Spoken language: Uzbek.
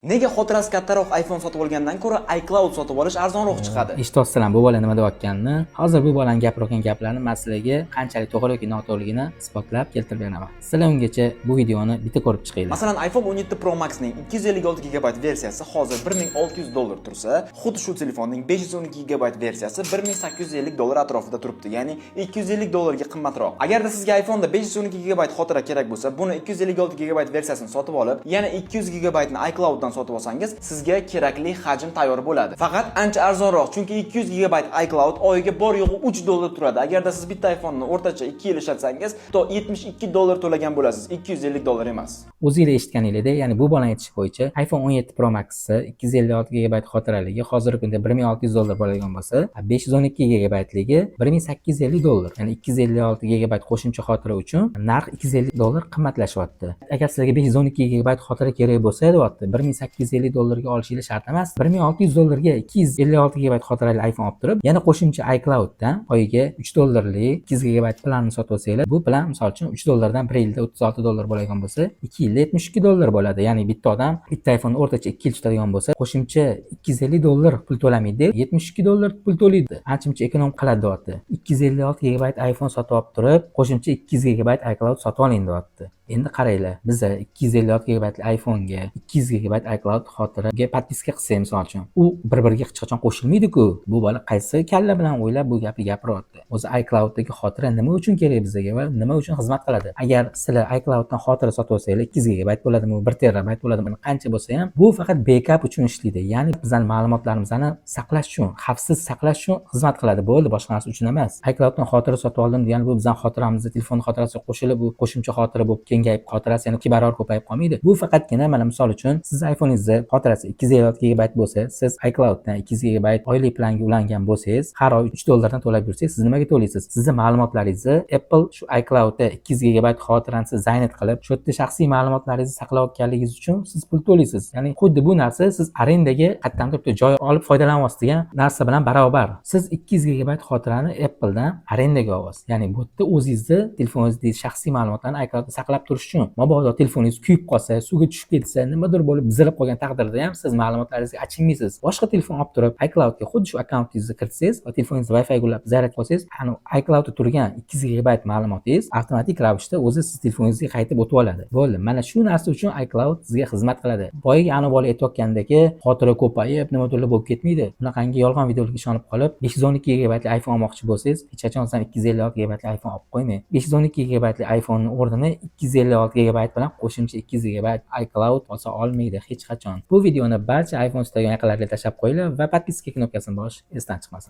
Nega xotirasi kattaroq iPhone sotib olgandan ko'ra iCloud sotib olish arzonroq chiqadi? Eshitayapsizlar, bu bola nima deyotganini. Hozir bu bolaning gapirayotgan gaplarini men sizlarga qanchalik to'g'ri yoki noto'g'riligini isbotlab keltirib beraman. Sizlar ungacha bu videoni bitta ko'rib chiqinglar. Masalan, iPhone 17 Pro Max'ning 256 GB versiyasi hozir $1600 tursa, xuddi shu telefonning 512 GB versiyasi $1850 atrofida turibdi. Ya'ni $250 ga qimmatroq. Agarda sizga iPhone'da 512 GB xotira kerak bo'lsa, buni 256 GB versiyasini sotib olib, yana 200 GB ni iClouddan sotib olsangiz, sizga kerakli hajm tayyor bo'ladi. Faqat ancha arzonroq, chunki 200 GB iCloud oyiga bor yo'g'i $3 turadi. Agarda siz bitta iPhone'ni o'rtacha 2 yil ishlatsangiz, to $72 to'lagan bo'lasiz, $250 emas. O'zingizlar eshitganingizdek, ya'ni bu bolaning aytishi bo'yicha iPhone 17 Pro Max 256 GB xotiraligi hozirgi kunda $1600 bo'ladigan bo'lsa, 512 GB ligi $1850. Ya'ni 256 GB qo'shimcha xotira uchun narx $250 qimmatlashyapti. Agar sizlarga 512 GB xotira kerak bo'lsa, deyapti, $1850 ga olishingiz shart emas. $1600 ga 256 GB xotirali iPhone olib turib, yana qo'shimcha iClouddan oyiga $3 200 GB planni sotib olsanglar, bu plan misol uchun $3 dan 1 yilda $36 bo'ladigan bo'lsa, 2 yilda $72 bo'ladi. Ya'ni bitta odam bitta iPhone o'rtacha 2 yil tutadigan bo'lsa, qo'shimcha $250 pul to'lamaydi, $72 pul to'laydi. Ancha ekonom qiladi deyapti. 256 GB iPhone sotib olib turib, qo'shimcha 200 GB iCloud sotib oling deyapti. Endi qaranglar, biz 256 GB iPhone ga 200 GB iCloud xotiraga podpiska qilsak, misol uchun, u bir-biriga hech qachon qo'shilmaydi-ku. Bu bola qaysi kalla bilan o'ylab bu gapni gapiryapti? O'zi iClouddagi xotira nima uchun kerak bizga va nima uchun xizmat qiladi? Agar sizlar iClouddan xotira sotib olsanglar, 200 GB bo'ladimi, 1 terabayt bo'ladimi, qancha bo'lsa ham, bu faqat backup uchun ishlaydi. Ya'ni bizning ma'lumotlarimizni saqlash uchun, xavfsiz saqlash uchun xizmat qiladi. Bo'ldi, boshqa narsa uchun emas. iClouddan xotira sotib oldim degani bu bizning xotiramizni, telefon xotirasiga qo'shilib, bu qo'shimcha xotira bo'lib kengayib, xotirasi yana kibaror ko'payib qolmaydi. Bu faqatgina mana misol uchun siz iPhone'ingizda xotirasi 256 GB bo'lsa, siz iClouddan 200 GB oylik planga ulangan bo'lsangiz, har oy $3 dan to'lab yursangiz, siz nimaga to'laysiz? Sizning ma'lumotlaringizni Apple shu iCloudda 200 GB xotirani zaynat qilib, shu yerda shaxsiy ma'lumotlaringizni saqlayotganligingiz uchun siz pul to'laysiz. Ya'ni xuddi bu narsa siz arendaga qayerdan turibdi joy olib foydalanyapsiz degan narsa bilan barobar. Siz 200 GB xotirani Apple'dan arendaga olasiz. Ya'ni bu yerda o'zingizni telefoningizdagi shaxsiy ma'lumotlarni iCloudda saqlab turish uchun, mabodo telefoningiz kuyib qolsa, suvga tushib ketsa, nimadir bo'lib bizilib qolgan taqdirda ham siz ma'lumotlaringizga achinmaysiz. Boshqa telefon olib turib iCloudga xuddi shu akkauntingizni kiritsangiz va telefoningizni Wi-Fi gulab zaryad qilsangiz, ana iCloudda turgan 200 GB ma'lumotingiz avtomatik ravishda o'zi siz telefoningizga qaytib o'tib oladi. Bo'ldi. Mana shu narsa uchun iCloud sizga xizmat qiladi. Boyaga ana bola aytayotgandagi xotira ko'payib, nimadir bo'lib ketmaydi. Bunaqangi yolg'on videolarga ishonib qolib, 512 GB iPhone olmoqchi bo'lsangiz, hech qachon 256 GB iPhone olib qo'ymang. 512 GB iPhonening o'rnini 256 GB bilan qo'shimcha 200 GB iCloud olsa olmaydi hech qachon. Bu videoni barcha iPhone istagan yaqinlarga tashlab qo'yinglar va podpiska knopkasini bosish esdan chiqmasin.